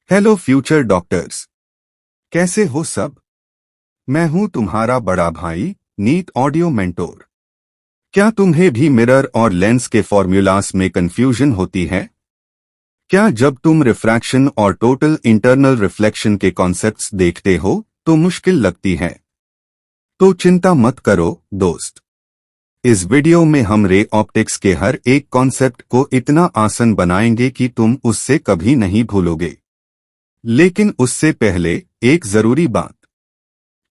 Hello future doctors, कैसे हो सब? मैं हूं तुम्हारा बड़ा भाई नीट ऑडियो मेंटोर। क्या तुम्हें भी मिरर और लेंस के फॉर्मूलास में कंफ्यूजन होती है? क्या जब तुम रिफ्रैक्शन और टोटल इंटरनल रिफ्लेक्शन के कॉन्सेप्ट्स देखते हो तो मुश्किल लगती है? तो चिंता मत करो दोस्त। इस वीडियो में हम रे ऑप्टिक्स के हर एक कॉन्सेप्ट को इतना आसान बनाएंगे कि तुम उससे कभी नहीं भूलोगे। लेकिन उससे पहले एक जरूरी बात,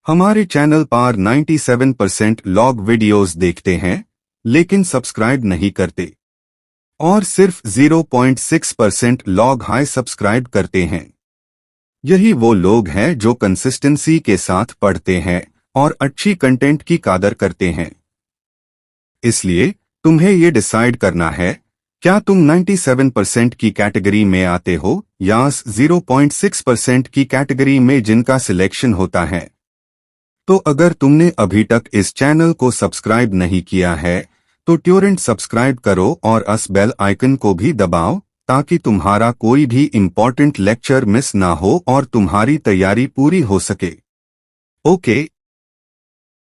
हमारे चैनल पर 97% लॉग वीडियोस देखते हैं लेकिन सब्सक्राइब नहीं करते और सिर्फ 0.6% लॉग हाई सब्सक्राइब करते हैं। यही वो लोग हैं जो कंसिस्टेंसी के साथ पढ़ते हैं और अच्छी कंटेंट की कदर करते हैं। इसलिए तुम्हें ये डिसाइड करना है, क्या तुम 97% की कैटेगरी में आते हो या 0.6% की कैटेगरी में जिनका सिलेक्शन होता है। तो अगर तुमने अभी तक इस चैनल को सब्सक्राइब नहीं किया है तो तुरंत सब्सक्राइब करो और उस बेल आइकन को भी दबाओ ताकि तुम्हारा कोई भी इम्पोर्टेंट लेक्चर मिस ना हो और तुम्हारी तैयारी पूरी हो सके। Okay.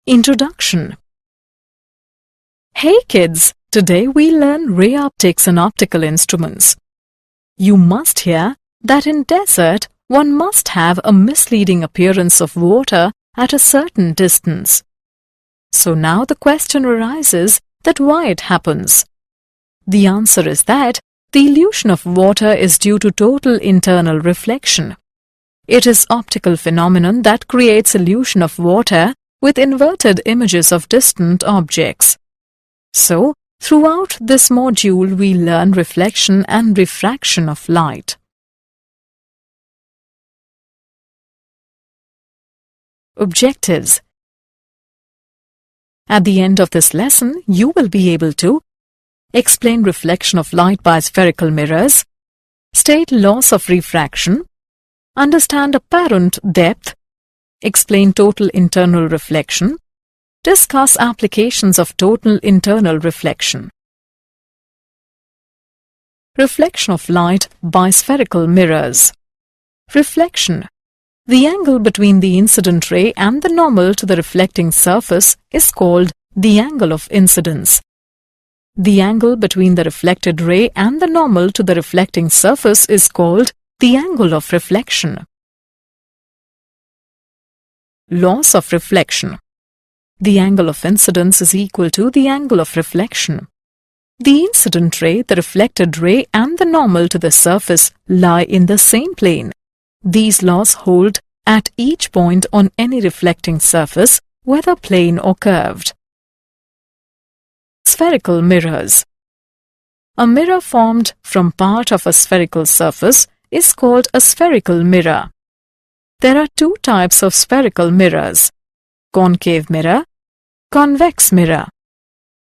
Introduction. Hey kids, today we learn ray optics and optical instruments. You must hear that in desert one must have a misleading appearance of water at a certain distance. So now the question arises that why it happens. The answer is that the illusion of water is due to total internal reflection. It is optical phenomenon that creates illusion of water with inverted images of distant objects. So, throughout this module we learn reflection and refraction of light. Objectives. At the end of this lesson, you will be able to explain reflection of light by spherical mirrors, state laws of refraction, understand apparent depth, explain total internal reflection, discuss applications of total internal reflection. Reflection of light by spherical mirrors. Reflection. The angle between the incident ray and the normal to the reflecting surface is called the angle of incidence. The angle between the reflected ray and the normal to the reflecting surface is called the angle of reflection. Laws of reflection. The angle of incidence is equal to the angle of reflection. The incident ray, the reflected ray and the normal to the surface lie in the same plane. These laws hold at each point on any reflecting surface, whether plane or curved. Spherical mirrors. A mirror formed from part of a spherical surface is called a spherical mirror. There are two types of spherical mirrors: concave mirror, convex mirror.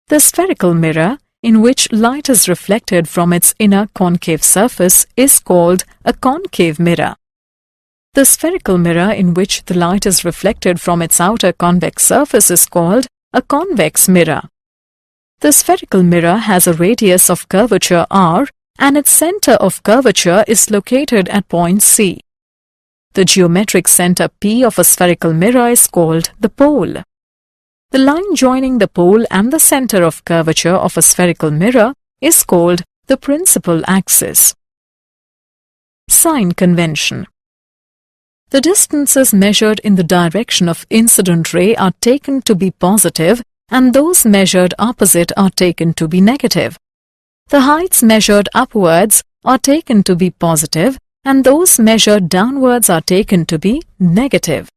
The spherical mirror, in which light is reflected from its inner concave surface, is called a concave mirror. The spherical mirror in which the light is reflected from its outer convex surface is called a convex mirror. The spherical mirror has a radius of curvature r and its center of curvature is located at point C. The geometric center P of a spherical mirror is called the pole. The line joining the pole and the center of curvature of a spherical mirror is called the principal axis. Sign convention. The distances measured in the direction of incident ray are taken to be positive and those measured opposite are taken to be negative. The heights measured upwards are taken to be positive and those measured downwards are taken to be negative.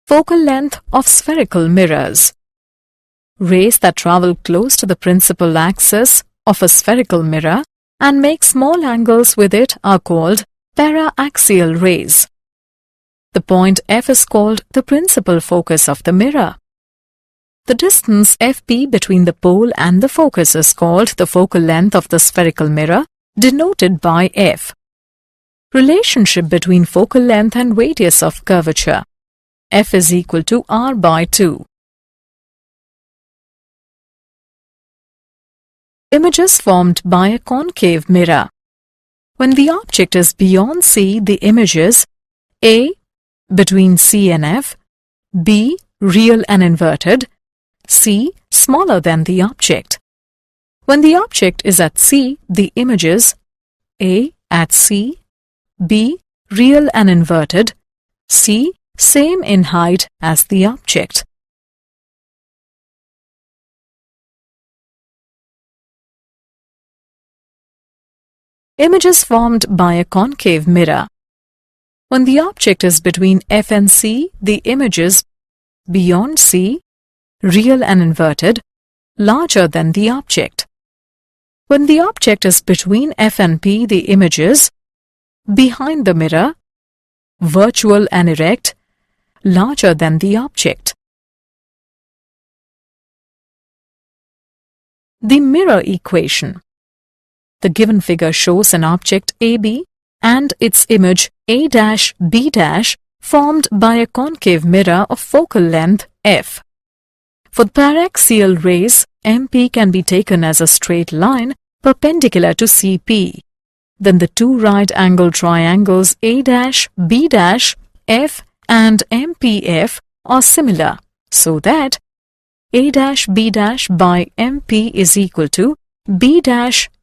Focal length of spherical mirrors. Rays that travel close to the principal axis of a spherical mirror and make small angles with it are called para-axial rays. The point F is called the principal focus of the mirror. The distance FP between the pole and the focus is called the focal length of the spherical mirror, denoted by F. Relationship between focal length and radius of curvature. F is equal to R by 2. Images formed by a concave mirror. When the object is beyond C, the image is A. Between C and F, B. Real and inverted, C. Smaller than the object. When the object is at C, the image is A. At C, B. Real and inverted, C. Same in height as the object. Images formed by a concave mirror. When the object is between F and C, the image is beyond C, real and inverted, larger than the object. When the object is between F and P, the image is behind the mirror, virtual and erect, larger than the object. The mirror equation. The given figure shows an object AB and its image A', B' formed by a concave mirror of focal length F. For paraxial rays, MP can be taken as a straight line perpendicular to CP. Then the two right-angle triangles A', B', F and MPF are similar, so that A', B' by MP is equal to B'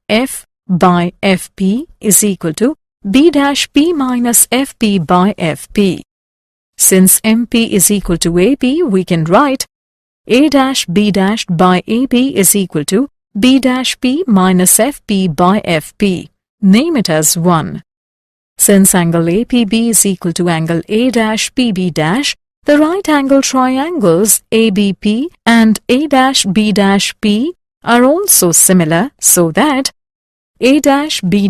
F by FP is equal to B' P minus FP by FP. Since MP is equal to AB, we can write A' B' by AB is equal to B' P minus FP by FP. Name it as 1. Since angle APB is equal to angle A' PB', the right-angle triangles ABP and A' B' P are also similar, so that A' B'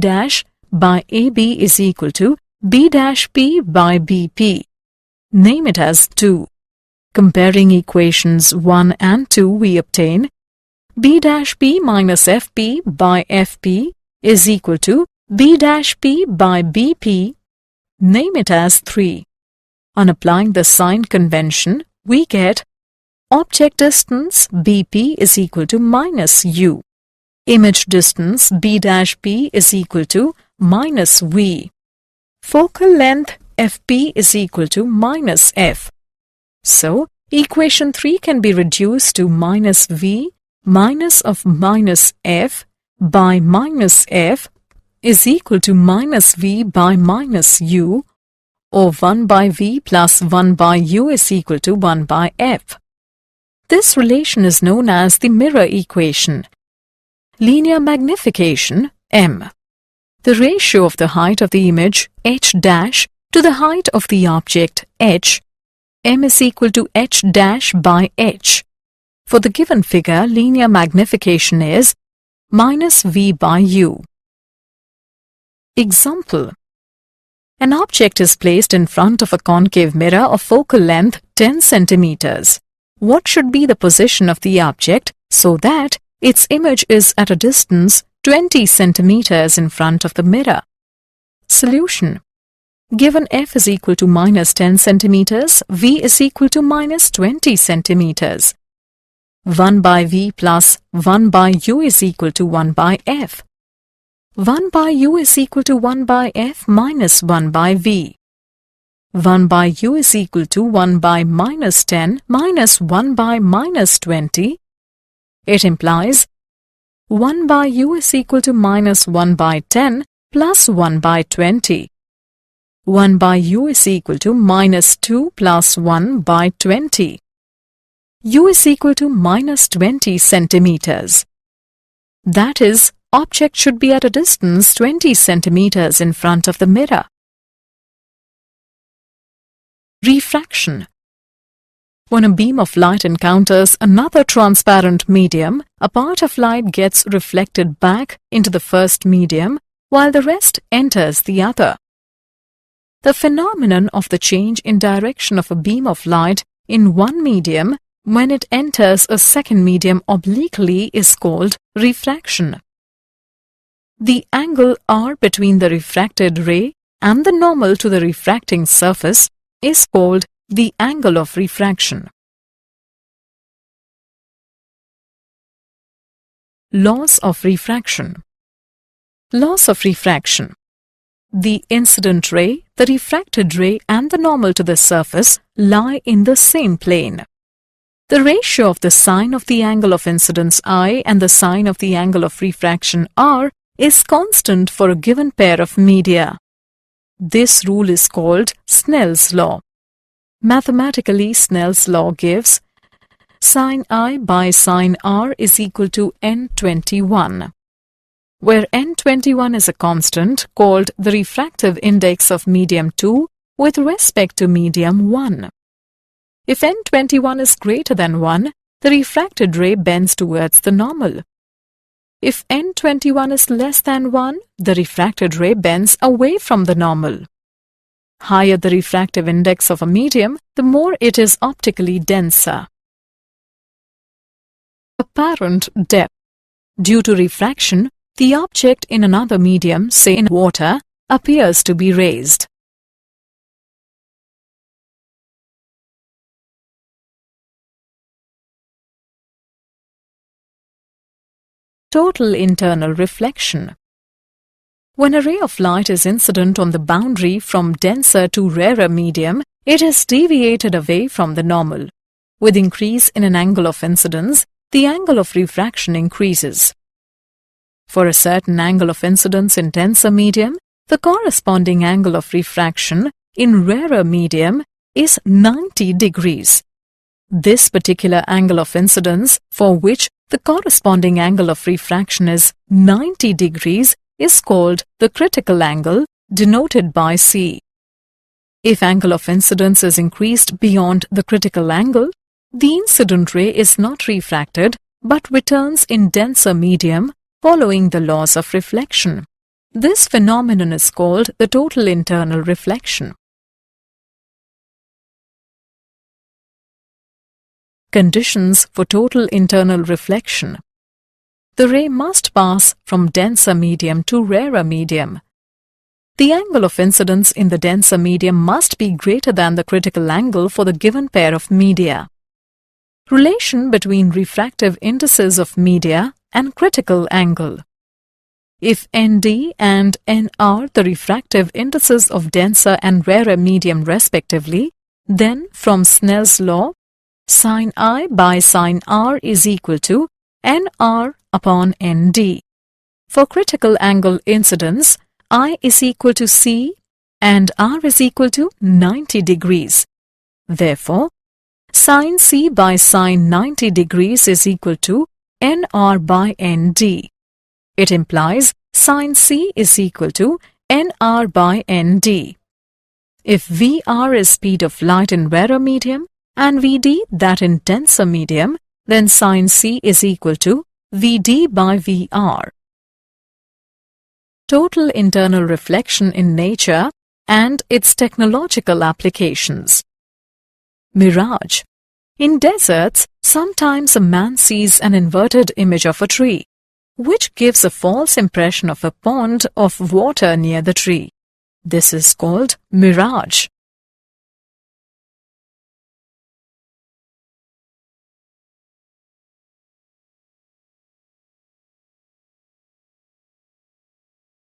by AB is equal to B' P by BP. Name it as 2. Comparing equations 1 and 2, we obtain B' P minus FP by FP is equal to B' P by BP. Name it as 3. On applying the sign convention, we get object distance BP is equal to minus U. Image distance B' P is equal to minus V. Focal length FP is equal to minus F. So, equation 3 can be reduced to minus V minus of minus F by minus F is equal to minus V by minus U, or 1 by V plus 1 by U is equal to 1 by F. This relation is known as the mirror equation. Linear magnification M. The ratio of the height of the image H' to the height of the object H, M is equal to H' by H. For the given figure, linear magnification is minus V by U. Example. An object is placed in front of a concave mirror of focal length 10 centimeters. What should be the position of the object so that its image is at a distance 20 centimeters in front of the mirror? Solution. Given F is equal to minus 10 centimeters, V is equal to minus 20 centimeters. 1 by V plus 1 by U is equal to 1 by F. 1 by U is equal to 1 by F minus 1 by V. 1 by U is equal to 1 by minus 10 minus 1 by minus 20. It implies 1 by U is equal to minus 1 by 10 plus 1 by 20. 1 by U is equal to minus 2 plus 1 by 20. U is equal to minus 20 centimeters. That is, object should be at a distance 20 centimeters in front of the mirror. Refraction. When a beam of light encounters another transparent medium, a part of light gets reflected back into the first medium, while the rest enters the other. The phenomenon of the change in direction of a beam of light in one medium when it enters a second medium obliquely is called refraction. The angle R between the refracted ray and the normal to the refracting surface is called the angle of refraction. Laws of refraction. Laws of refraction. The incident ray, the refracted ray and the normal to the surface lie in the same plane. The ratio of the sine of the angle of incidence I and the sine of the angle of refraction R is constant for a given pair of media. This rule is called Snell's law. Mathematically, Snell's law gives sine I by sine R is equal to N21, where N21 is a constant called the refractive index of medium 2 with respect to medium 1. If N21 is greater than 1, the refracted ray bends towards the normal. If N21 is less than 1, the refracted ray bends away from the normal. Higher the refractive index of a medium, the more it is optically denser. Apparent depth. Due to refraction, the object in another medium, say in water, appears to be raised. Total internal reflection. When a ray of light is incident on the boundary from denser to rarer medium, it is deviated away from the normal. With increase in an angle of incidence, the angle of refraction increases. For a certain angle of incidence in denser medium, the corresponding angle of refraction in rarer medium is 90 degrees. This particular angle of incidence, for which the corresponding angle of refraction is 90 degrees, is called the critical angle, denoted by C. If angle of incidence is increased beyond the critical angle, the incident ray is not refracted but returns in denser medium following the laws of reflection. This phenomenon is called the total internal reflection. Conditions for total internal reflection. The ray must pass from denser medium to rarer medium. The angle of incidence in the denser medium must be greater than the critical angle for the given pair of media. Relation between refractive indices of media and critical angle. If ND and NR the refractive indices of denser and rarer medium respectively, then from Snell's law, sine I by sine R is equal to NR upon ND. For critical angle incidence, I is equal to C and R is equal to 90 degrees. Therefore, sine C by sine 90 degrees is equal to NR by ND. It implies sine C is equal to NR by ND. If VR is speed of light in rarer medium and VD that in denser medium, then sine C is equal to VD by VR. Total internal reflection in nature and its technological applications. Mirage. In deserts, sometimes a man sees an inverted image of a tree, which gives a false impression of a pond of water near the tree. This is called mirage.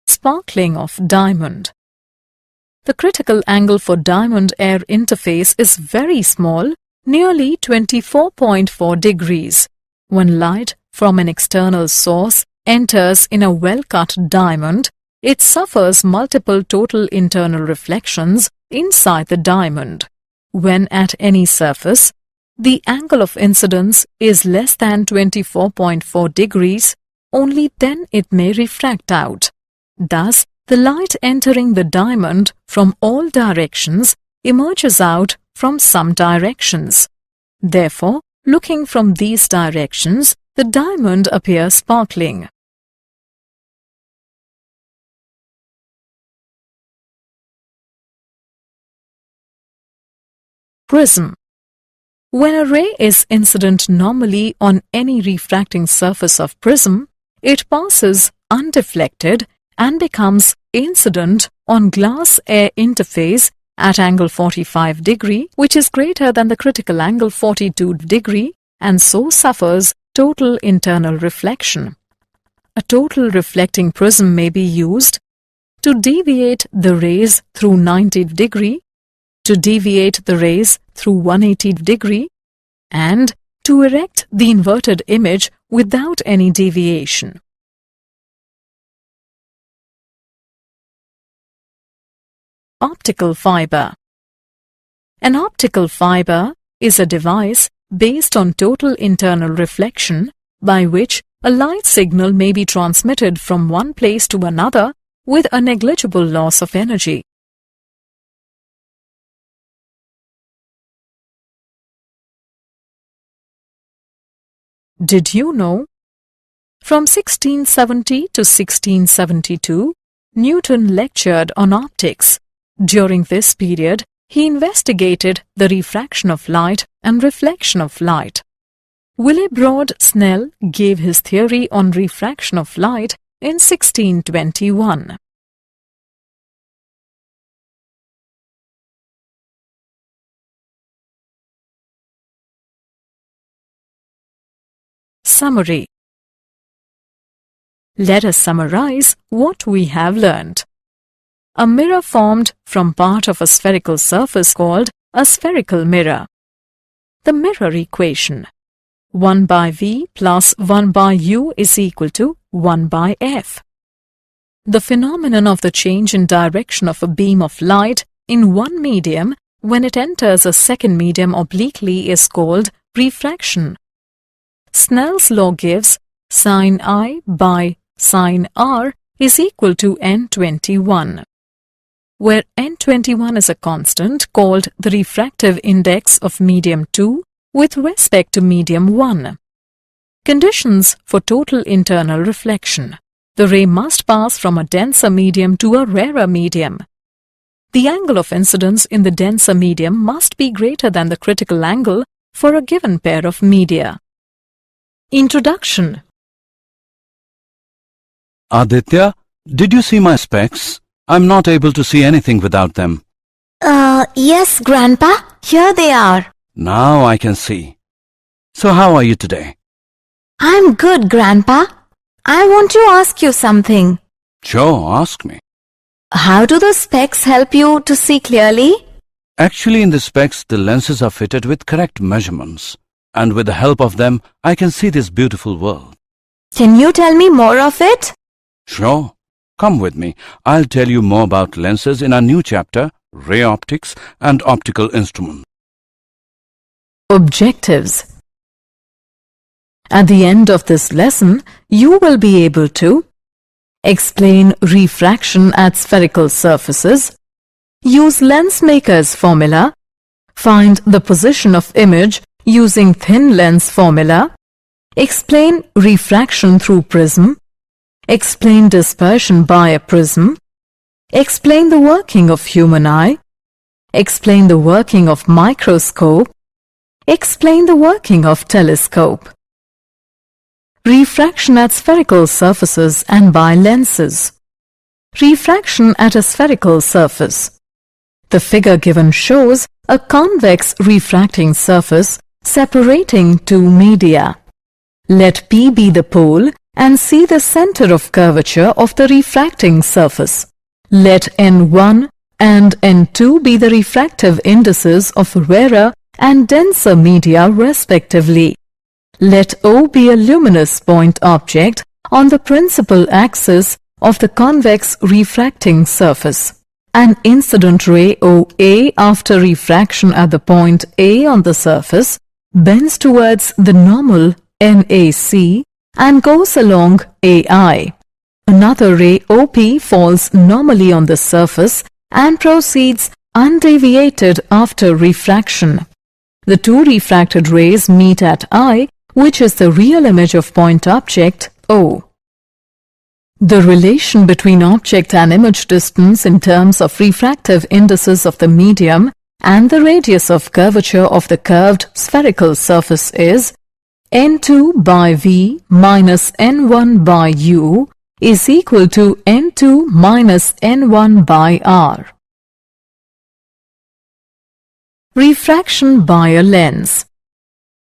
Sparkling of diamond. The critical angle for diamond-air interface is very small, nearly 24.4 degrees. When light from an external source enters in a well-cut diamond, it suffers multiple total internal reflections inside the diamond. When at any surface, the angle of incidence is less than 24.4 degrees, only then it may refract out. Thus, the light entering the diamond from all directions emerges out from some directions. Therefore, looking from these directions, the diamond appears sparkling. Prism. When a ray is incident normally on any refracting surface of prism, it passes undeflected and becomes incident on glass-air interface at angle 45 degree, which is greater than the critical angle 42 degree, and so suffers total internal reflection. A total reflecting prism may be used to deviate the rays through 90 degree, to deviate the rays through 180 degree, and to erect the inverted image without any deviation. Optical fiber. An optical fiber is a device based on total internal reflection by which a light signal may be transmitted from one place to another with a negligible loss of energy. Did you know? From 1670 to 1672, Newton lectured on optics. During this period, he investigated the refraction of light and reflection of light. Willebrord Snell gave his theory on refraction of light in 1621. Summary. Let us summarize what we have learned. A mirror formed from part of a spherical surface called a spherical mirror. The mirror equation: 1 by V plus 1 by U is equal to 1 by F. The phenomenon of the change in direction of a beam of light in one medium when it enters a second medium obliquely is called refraction. Snell's law gives sin I by sin R is equal to N21, where N21 is a constant called the refractive index of medium 2 with respect to medium 1. Conditions for total internal reflection. The ray must pass from a denser medium to a rarer medium. The angle of incidence in the denser medium must be greater than the critical angle for a given pair of media. Introduction. Aditya, did you see my specs? I'm not able to see anything without them. Yes, Grandpa. Here they are. Now I can see. So how are you today? I'm good, Grandpa. I want to ask you something. Sure, ask me. How do the specs help you to see clearly? Actually, in the specs, the lenses are fitted with correct measurements. And with the help of them, I can see this beautiful world. Can you tell me more of it? Sure. Come with me. I'll tell you more about lenses in our new chapter, Ray Optics and Optical Instruments. Objectives. At the end of this lesson, you will be able to explain refraction at spherical surfaces, use lens maker's formula, find the position of image using thin lens formula, explain refraction through prism, explain dispersion by a prism, explain the working of human eye, explain the working of microscope, explain the working of telescope. Refraction at spherical surfaces and by lenses. Refraction at a spherical surface. The figure given shows a convex refracting surface separating two media. Let P be the pole and see the center of curvature of the refracting surface. Let N1 and N2 be the refractive indices of rarer and denser media respectively. Let O be a luminous point object on the principal axis of the convex refracting surface. An incident ray OA after refraction at the point A on the surface bends towards the normal NAC and goes along AI. Another ray OP falls normally on the surface and proceeds undeviated after refraction. The two refracted rays meet at I, which is the real image of point object O. The relation between object and image distance in terms of refractive indices of the medium and the radius of curvature of the curved spherical surface is N2 by V minus N1 by U is equal to N2 minus N1 by R. Refraction by a lens.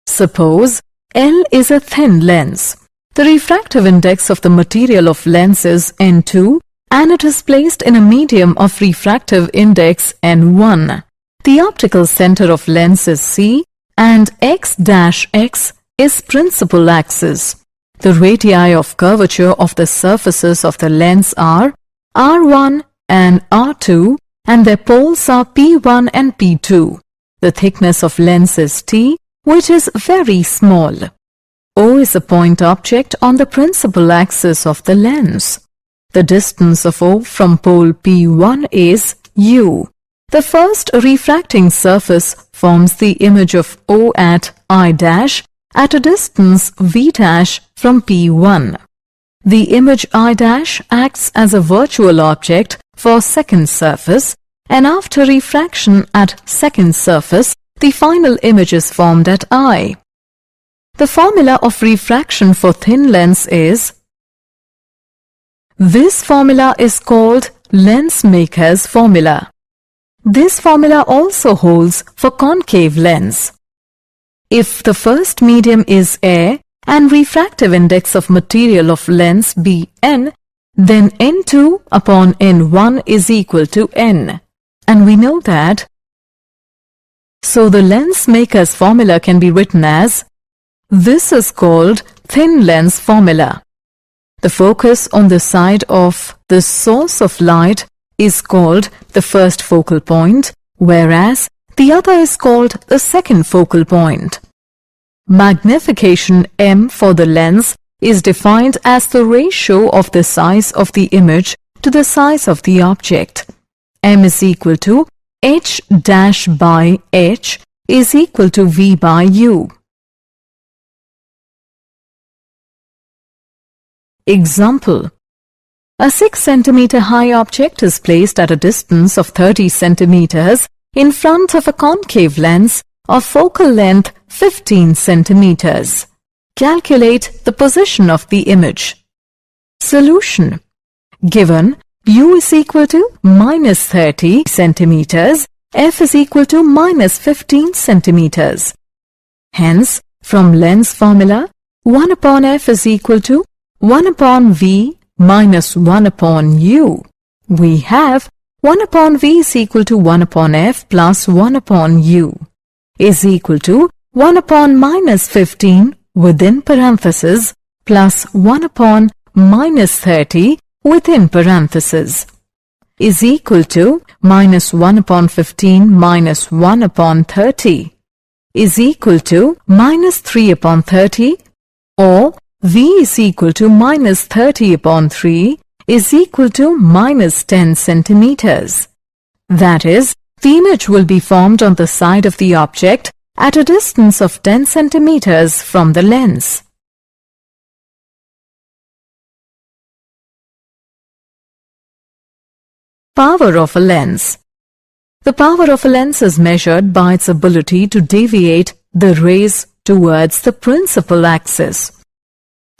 Suppose L is a thin lens. The refractive index of the material of lens is N2 and it is placed in a medium of refractive index N1. The optical center of lens is C and x-x is principal axis. The radii of curvature of the surfaces of the lens are R1 and R2 and their poles are P1 and P2. The thickness of lens is T, which is very small. O is a point object on the principal axis of the lens. The distance of O from pole P1 is U. The first refracting surface forms the image of O at I' at a distance V' from P1. The image I' acts as a virtual object for second surface, and after refraction at second surface, the final image is formed at I. The formula of refraction for thin lens is, this formula is called lens maker's formula. This formula also holds for concave lens. If the first medium is air and refractive index of material of lens be n, then n2 upon n1 is equal to n. And we know that. So the lens maker's formula can be written as, this is called thin lens formula. The focus on the side of the source of light is called the first focal point, whereas the other is called the second focal point. Magnification M for the lens is defined as the ratio of the size of the image to the size of the object. M is equal to H' by H is equal to V by U. Example: a 6 cm high object is placed at a distance of 30 cm in front of a concave lens of focal length 15 cm. Calculate the position of the image. Solution: given U is equal to minus 30 cm, F is equal to minus 15 cm. Hence, from lens formula, 1 upon F is equal to 1 upon V minus 1 upon U. We have 1 upon V is equal to 1 upon F plus 1 upon U is equal to 1 upon minus 15 within parenthesis plus 1 upon minus 30 within parenthesis is equal to minus 1 upon 15 minus 1 upon 30 is equal to minus 3 upon 30, or V is equal to minus 30 upon 3 is equal to minus 10 centimeters. That is, the image will be formed on the side of the object at a distance of 10 centimeters from the lens. Power of a lens. The power of a lens is measured by its ability to deviate the rays towards the principal axis.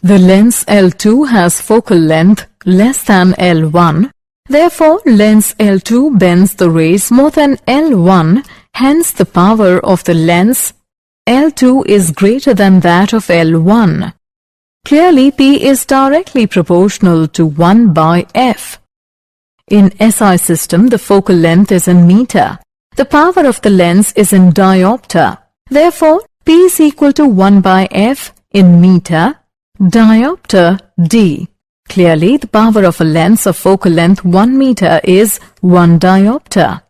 The lens L2 has focal length less than L1. Therefore, lens L2 bends the rays more than L1. Hence, the power of the lens L2 is greater than that of L1. Clearly, P is directly proportional to 1 by F. In SI system, the focal length is in meter. The power of the lens is in diopter. Therefore, P is equal to 1 by F in meter, diopter D. Clearly, the power of a lens of focal length 1 meter is 1 diopter.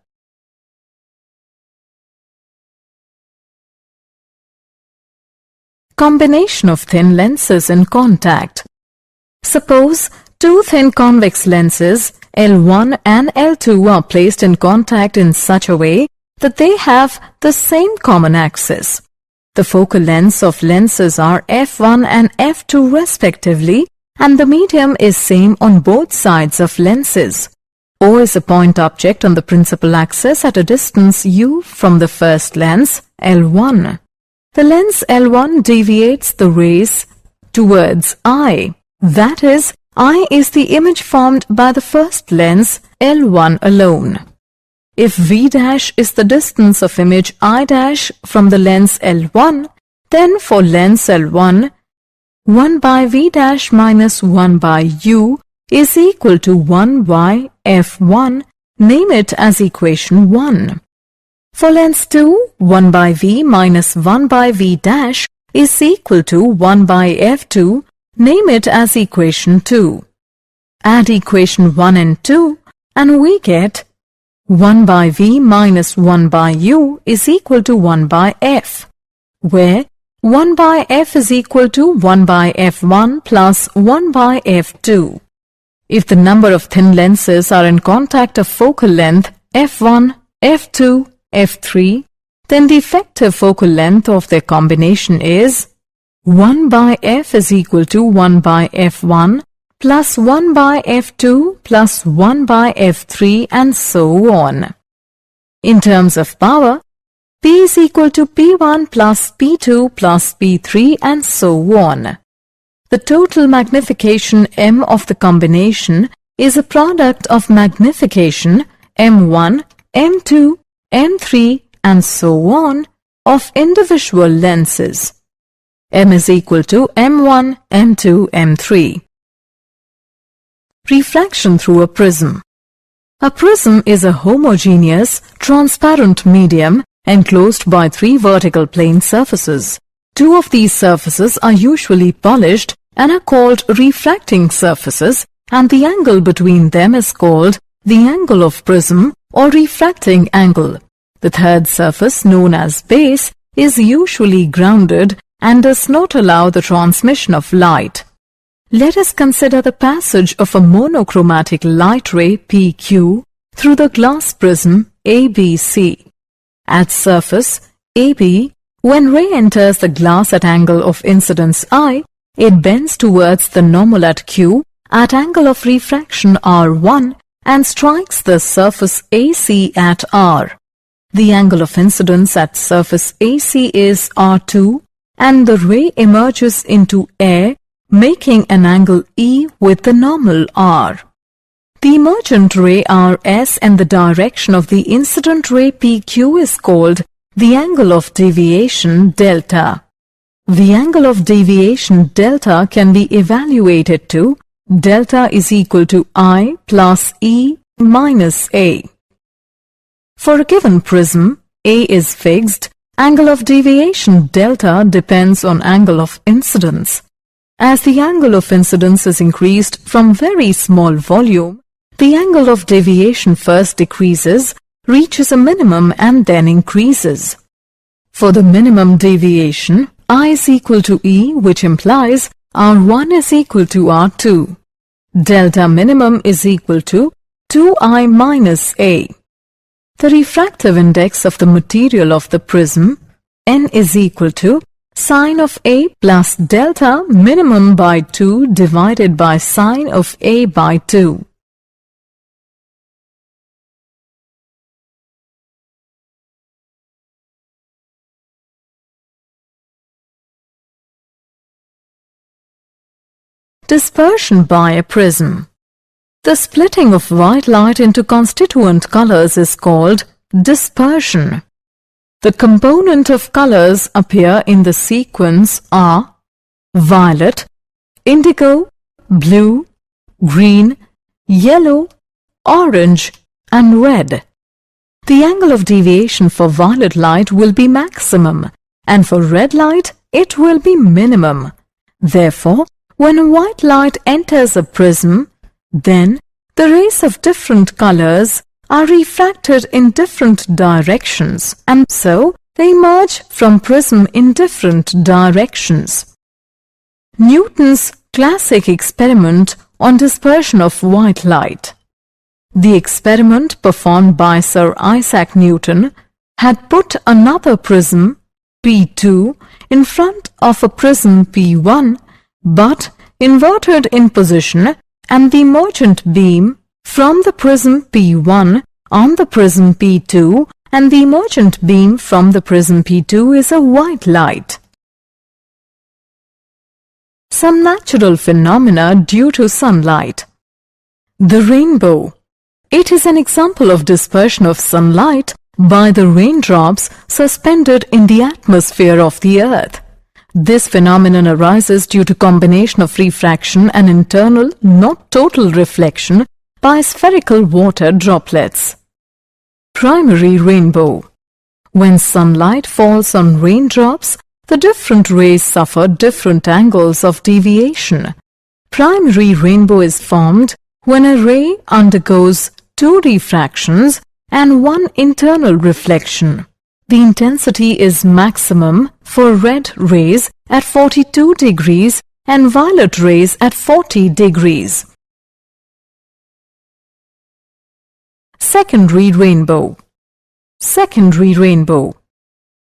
Combination of thin lenses in contact. Suppose two thin convex lenses L1 and L2 are placed in contact in such a way that they have the same common axis. The focal lengths of lenses are f1 and f2 respectively, and the medium is same on both sides of lenses. O is a point object on the principal axis at a distance u from the first lens, L1. The lens L1 deviates the rays towards I. That is, I is the image formed by the first lens, L1 alone. If V' is the distance of image I' from the lens L1, then for lens L1, 1 by V' minus 1 by U is equal to 1 by f1. Name it as equation 1. For lens 2, 1 by v minus 1 by v dash is equal to 1 by f2. Name it as equation 2. Add equation 1 and 2 and we get 1 by v minus 1 by u is equal to 1 by f, where 1 by f is equal to 1 by f1 plus 1 by f2. If the number of thin lenses are in contact of focal length f1, f2, f3, then the effective focal length of their combination is 1 by f is equal to 1 by f1 plus 1 by f2 plus 1 by f3 and so on. In terms of power, P is equal to P1 plus P2 plus P3 and so on. The total magnification M of the combination is a product of magnification M1, M2, M3 and so on of individual lenses. M is equal to M1, M2, M3. Refraction through a prism. A prism is a homogeneous, transparent medium enclosed by 3 vertical plane surfaces. 2 of these surfaces are usually polished and are called refracting surfaces, and the angle between them is called the angle of prism or refracting angle. The third surface, known as base, is usually grounded and does not allow the transmission of light. Let us consider the passage of a monochromatic light ray PQ through the glass prism ABC. At surface AB, when ray enters the glass at angle of incidence I, it bends towards the normal at Q at angle of refraction R1 and strikes the surface AC at R. The angle of incidence at surface AC is R2 and the ray emerges into air, making an angle E with the normal R. The emergent ray RS and the direction of the incident ray PQ is called the angle of deviation delta. The angle of deviation delta can be evaluated to delta is equal to I plus E minus A. For a given prism, A is fixed, angle of deviation delta depends on angle of incidence. As the angle of incidence is increased from very small volume, the angle of deviation first decreases, reaches a minimum and then increases. For the minimum deviation, I is equal to E, which implies R1 is equal to R2. Delta minimum is equal to 2I minus A. The refractive index of the material of the prism, N, is equal to sine of A plus delta minimum by 2 divided by sine of A by 2. Dispersion by a prism. The splitting of white light into constituent colors is called dispersion. The component of colors appear in the sequence are violet, indigo, blue, green, yellow, orange and red. The angle of deviation for violet light will be maximum and for red light it will be minimum. Therefore, when white light enters a prism, then the rays of different colors are refracted in different directions and so they emerge from prism in different directions. Newton's classic experiment on dispersion of white light. The experiment performed by Sir Isaac Newton had put another prism, P2, in front of a prism P1, but inverted in position, and the emergent beam from the prism P1 on the prism P2 and the emergent beam from the prism P2 is a white light. Some natural phenomena due to sunlight. The rainbow. It is an example of dispersion of sunlight by the raindrops suspended in the atmosphere of the earth. This phenomenon arises due to combination of refraction and internal, not total reflection by spherical water droplets. Primary rainbow. When sunlight falls on raindrops, the different rays suffer different angles of deviation. Primary rainbow is formed when a ray undergoes 2 refractions and 1 internal reflection. The intensity is maximum for red rays at 42 degrees and violet rays at 40 degrees. Secondary rainbow. Secondary rainbow.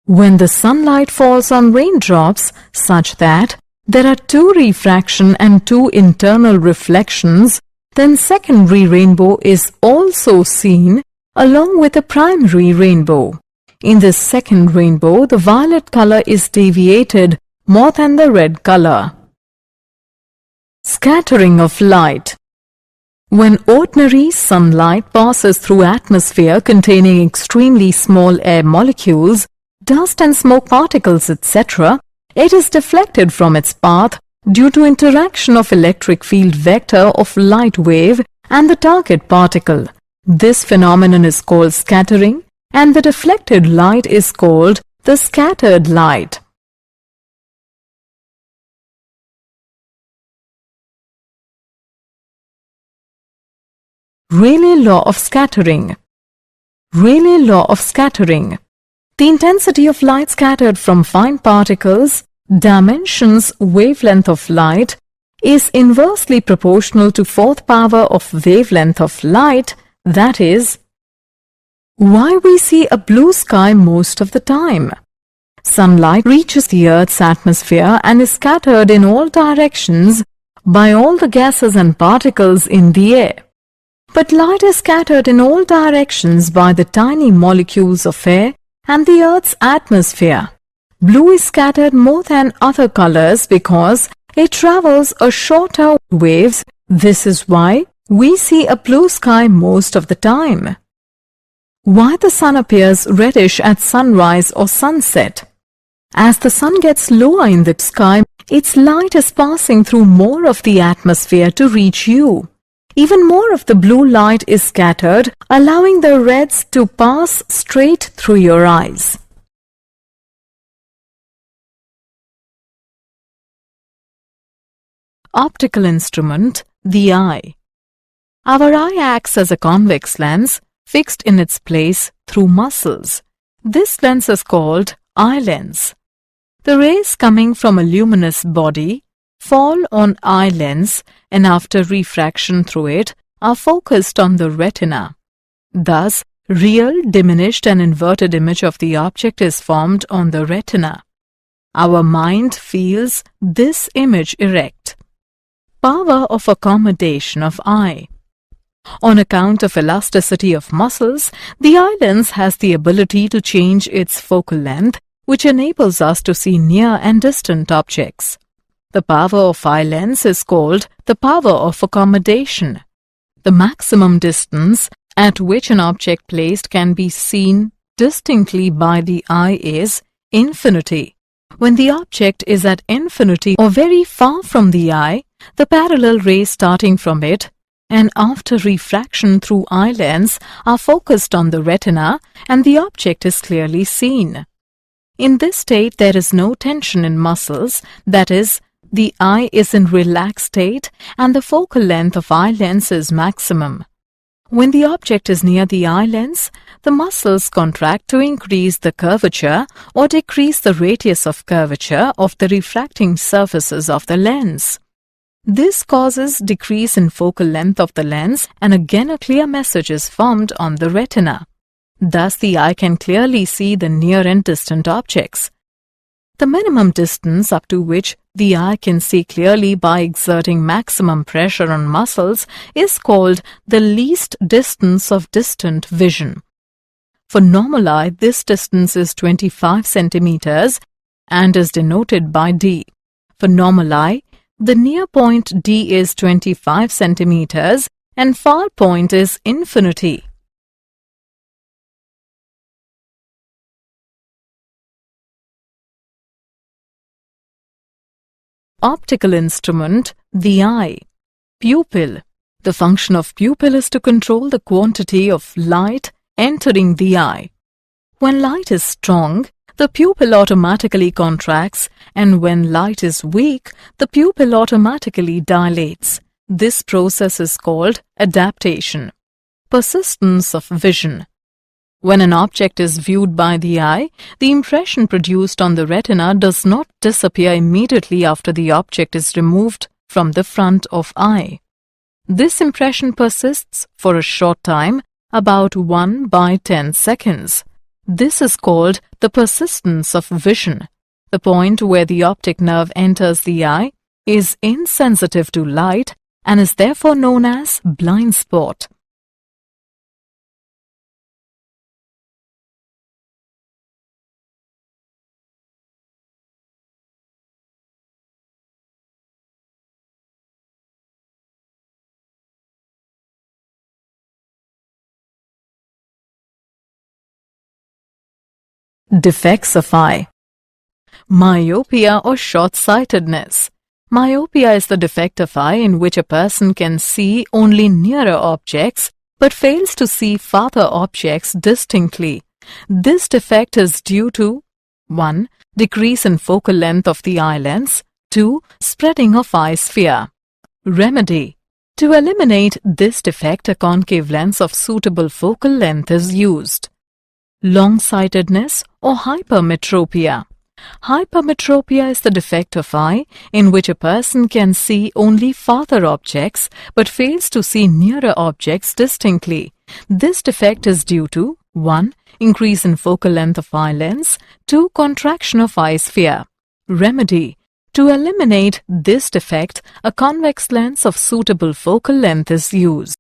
When the sunlight falls on raindrops such that there are 2 refraction and 2 internal reflections, then secondary rainbow is also seen along with the primary rainbow. In this second rainbow, the violet color is deviated more than the red color. Scattering of light. When ordinary sunlight passes through atmosphere containing extremely small air molecules, dust and smoke particles, etc., it is deflected from its path due to interaction of electric field vector of light wave and the target particle. This phenomenon is called scattering, and the deflected light is called the scattered light. Rayleigh law of scattering. Rayleigh law of scattering. The intensity of light scattered from fine particles, dimensions wavelength of light, is inversely proportional to 4th power of wavelength of light, that is, why we see a blue sky most of the time. Sunlight reaches the Earth's atmosphere and is scattered in all directions by all the gases and particles in the air. But light is scattered in all directions by the tiny molecules of air and the Earth's atmosphere. Blue is scattered more than other colors because it travels a shorter waves. This is why we see a blue sky most of the time. Why the sun appears reddish at sunrise or sunset? As the sun gets lower in the sky, its light is passing through more of the atmosphere to reach you. Even more of the blue light is scattered, allowing the reds to pass straight through your eyes. Optical instrument, the eye. Our eye acts as a convex lens fixed in its place through muscles. This lens is called eye lens. The rays coming from a luminous body fall on eye lens and after refraction through it are focused on the retina. Thus, real, diminished and inverted image of the object is formed on the retina. Our mind feels this image erect. Power of accommodation of eye. On account of elasticity of muscles, the eye lens has the ability to change its focal length, which enables us to see near and distant objects. The power of eye lens is called the power of accommodation. The maximum distance at which an object placed can be seen distinctly by the eye is infinity. When the object is at infinity or very far from the eye, the parallel rays starting from it and after refraction through eye lens are focused on the retina and the object is clearly seen. In this state there is no tension in muscles, that is, the eye is in relaxed state and the focal length of eye lens is maximum. When the object is near the eye lens, the muscles contract to increase the curvature or decrease the radius of curvature of the refracting surfaces of the lens. This causes decrease in focal length of the lens and again a clear message is formed on the retina. Thus the eye can clearly see the near and distant objects. The minimum distance up to which the eye can see clearly by exerting maximum pressure on muscles is called the least distance of distant vision. For normal eye, this distance is 25 centimeters and is denoted by D. For normal eye, the near point D is 25 centimeters and far point is infinity. Optical instrument, the eye. Pupil. The function of pupil is to control the quantity of light entering the eye. When light is strong, the pupil automatically contracts, and when light is weak, the pupil automatically dilates. This process is called adaptation. Persistence of vision. When an object is viewed by the eye, the impression produced on the retina does not disappear immediately after the object is removed from the front of eye. This impression persists for a short time, about 1/10 seconds. This is called the persistence of vision. The point where the optic nerve enters the eye is insensitive to light and is therefore known as blind spot. Defects of eye. Myopia or short-sightedness. Myopia is the defect of eye in which a person can see only nearer objects but fails to see farther objects distinctly. This defect is due to 1. Decrease in focal length of the eye lens. 2. Spreading of eye sphere. Remedy. To eliminate this defect, a concave lens of suitable focal length is used. Long-sightedness or hypermetropia. Hypermetropia is the defect of eye in which a person can see only farther objects but fails to see nearer objects distinctly. This defect is due to 1. Increase in focal length of eye lens. 2. Contraction of eye sphere. Remedy. To eliminate this defect, a convex lens of suitable focal length is used.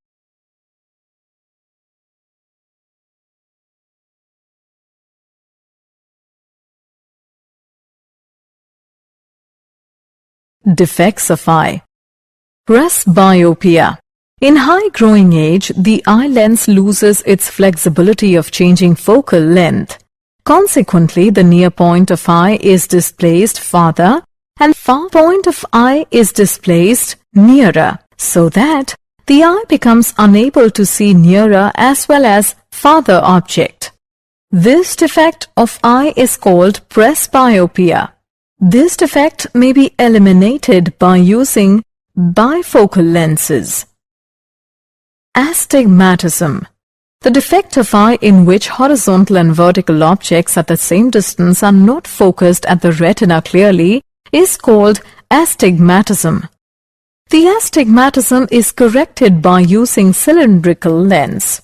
Defects of eye. Presbyopia. In high growing age, the eye lens loses its flexibility of changing focal length. Consequently, the near point of eye is displaced farther and far point of eye is displaced nearer, so that the eye becomes unable to see nearer as well as farther object. This defect of eye is called presbyopia. This defect may be eliminated by using bifocal lenses. Astigmatism. The defect of eye in which horizontal and vertical objects at the same distance are not focused at the retina clearly is called astigmatism. The astigmatism is corrected by using cylindrical lens.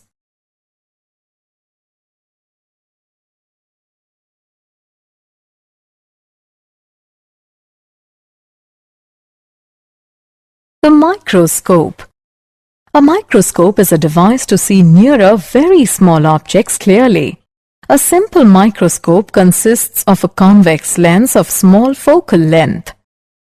The microscope. A microscope is a device to see nearer very small objects clearly. A simple microscope consists of a convex lens of small focal length.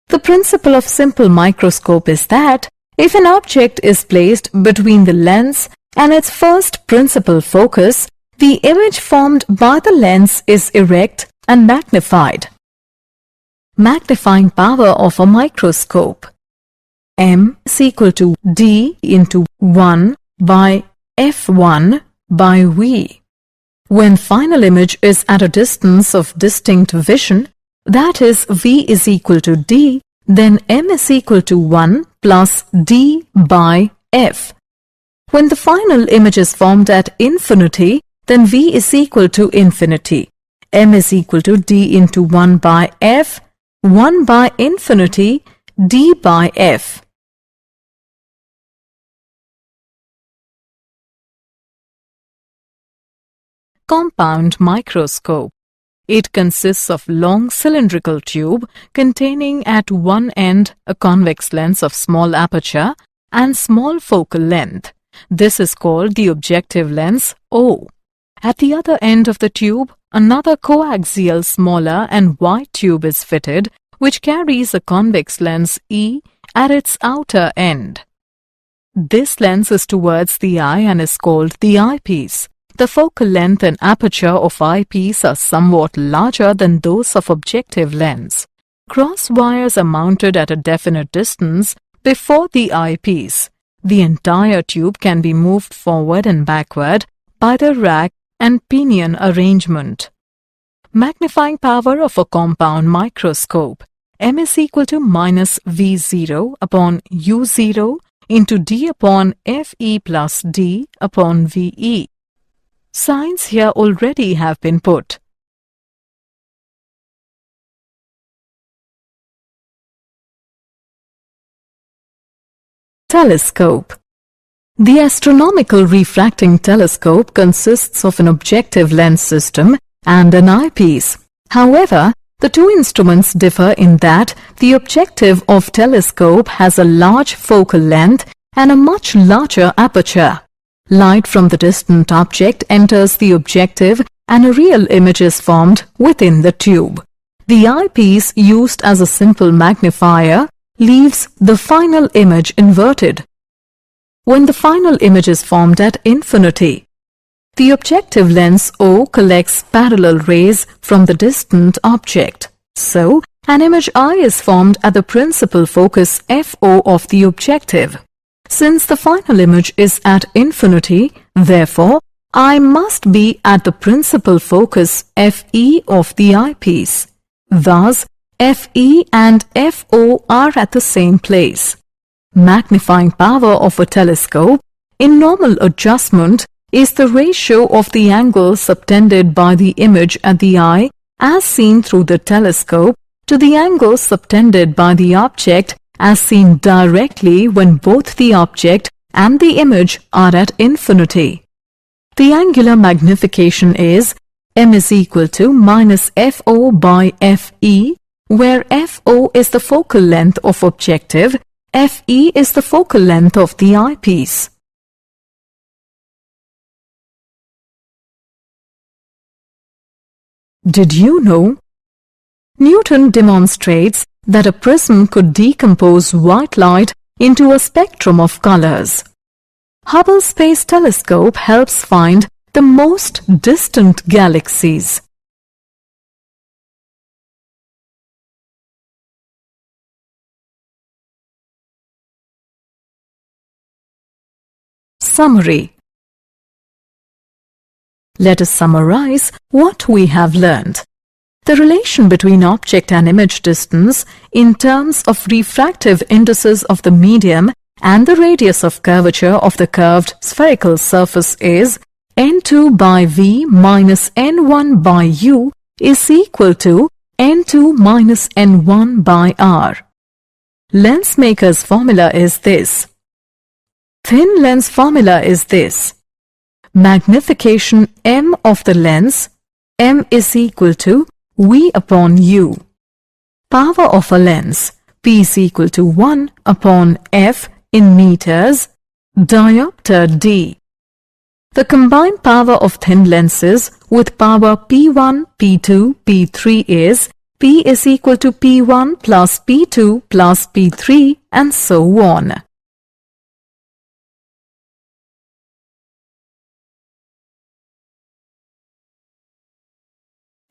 The principle of simple microscope is that if an object is placed between the lens and its first principal focus, the image formed by the lens is erect and magnified. Magnifying power of a microscope. M is equal to D into 1 by F1 by V. When final image is at a distance of distinct vision, that is V is equal to D, then M is equal to 1 plus D by F. When the final image is formed at infinity, then V is equal to infinity. M is equal to D into 1 by F, 1 by infinity, D by F. Compound microscope. It consists of long cylindrical tube containing at one end a convex lens of small aperture and small focal length. This is called the objective lens O. At the other end of the tube, another coaxial smaller and wide tube is fitted which carries a convex lens E at its outer end. This lens is towards the eye and is called the eyepiece. The focal length and aperture of eyepiece are somewhat larger than those of objective lens. cross wires are mounted at a definite distance before the eyepiece. The entire tube can be moved forward and backward by the rack and pinion arrangement. Magnifying power of a compound microscope. M is equal to minus V0 upon U0 into D upon Fe plus D upon Ve. Signs here already have been put. Telescope. The astronomical refracting telescope consists of an objective lens system and an eyepiece. However, the two instruments differ in that the objective of telescope has a large focal length and a much larger aperture. Light from the distant object enters the objective and a real image is formed within the tube. The eyepiece, used as a simple magnifier, leaves the final image inverted. When the final image is formed at infinity, the objective lens O collects parallel rays from the distant object. So, an image I is formed at the principal focus FO of the objective. Since the final image is at infinity, therefore, I must be at the principal focus FE of the eyepiece. Thus, Fe and Fo are at the same place. Magnifying power of a telescope in normal adjustment is the ratio of the angle subtended by the image at the eye as seen through the telescope to the angle subtended by the object as seen directly when both the object and the image are at infinity. The angular magnification is M is equal to minus Fo by Fe, where Fo is the focal length of objective, Fe is the focal length of the eyepiece. Did you know? Newton demonstrates that a prism could decompose white light into a spectrum of colors. Hubble Space Telescope helps find the most distant galaxies. Summary. Let us summarize what we have learned. The relation between object and image distance in terms of refractive indices of the medium and the radius of curvature of the curved spherical surface is n2 by v minus n1 by u is equal to n2 minus n1 by r. Lens maker's formula is this. Thin lens formula is this. Magnification M of the lens, M is equal to V upon U. Power of a lens, P is equal to 1 upon F in meters, diopter D. The combined power of thin lenses with power P1, P2, P3 is P is equal to P1 plus P2 plus P3 and so on.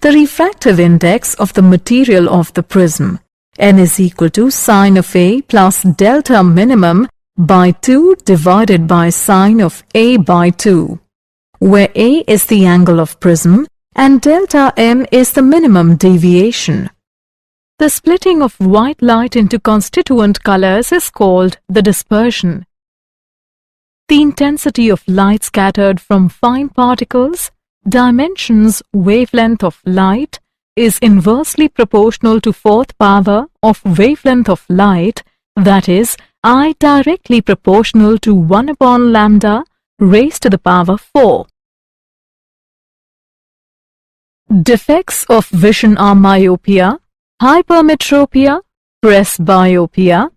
The refractive index of the material of the prism, N is equal to sine of A plus delta minimum by 2 divided by sine of A by 2, where A is the angle of prism and delta M is the minimum deviation. The splitting of white light into constituent colors is called the dispersion. The intensity of light scattered from fine particles, dimensions wavelength of light, is inversely proportional to fourth power of wavelength of light, that is, I directly proportional to 1 upon lambda raised to the power 4. Defects of vision are myopia, hypermetropia, presbyopia,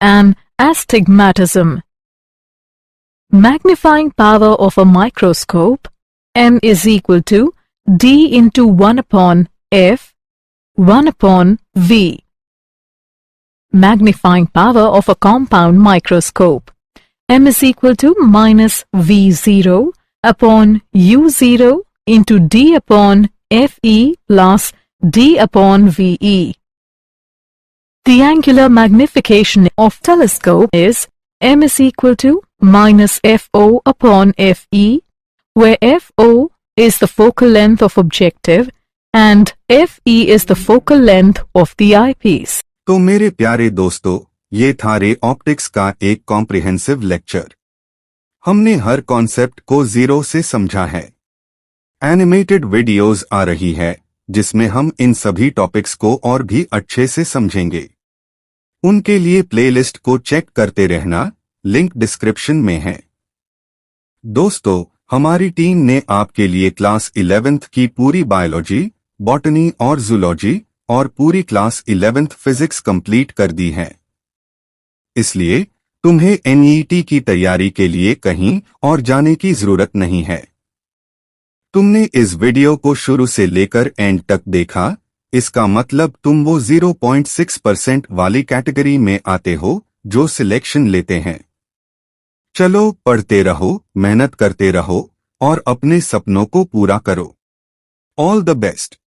and astigmatism. Magnifying power of a microscope, M is equal to D into 1 upon F, 1 upon V. Magnifying power of a compound microscope, M is equal to minus V0 upon U0 into D upon Fe plus D upon Ve. The angular magnification of telescope is m is equal to minus FO upon FE, where FO is the focal length of objective and FE is the focal length of the eyepiece. तो मेरे प्यारे दोस्तों, ये था ray optics का एक comprehensive lecture. हमने हर concept को जीरो से समझा है। एनिमेटेड वीडियोस आ रही है जिसमें हम इन सभी टॉपिक्स को और भी अच्छे से समझेंगे। उनके लिए प्लेलिस्ट को चेक करते रहना, लिंक डिस्क्रिप्शन में है। दोस्तों, हमारी टीम ने आपके लिए क्लास 11th की पूरी बायोलॉजी, बॉटनी और जूलॉजी और पूरी क्लास 11th फिजिक्स कंप्लीट कर दी है। इसलिए तुम्हें NEET की तैयारी के लिए कहीं और जाने की जरूरत नहीं है। तुमने इस वीडियो को शुरू से लेकर एंड तक देखा, इसका मतलब तुम वो 0.6% वाली कैटेगरी में आते हो जो सिलेक्शन लेते हैं। चलो पढ़ते रहो, मेहनत करते रहो और अपने सपनों को पूरा करो। All the best.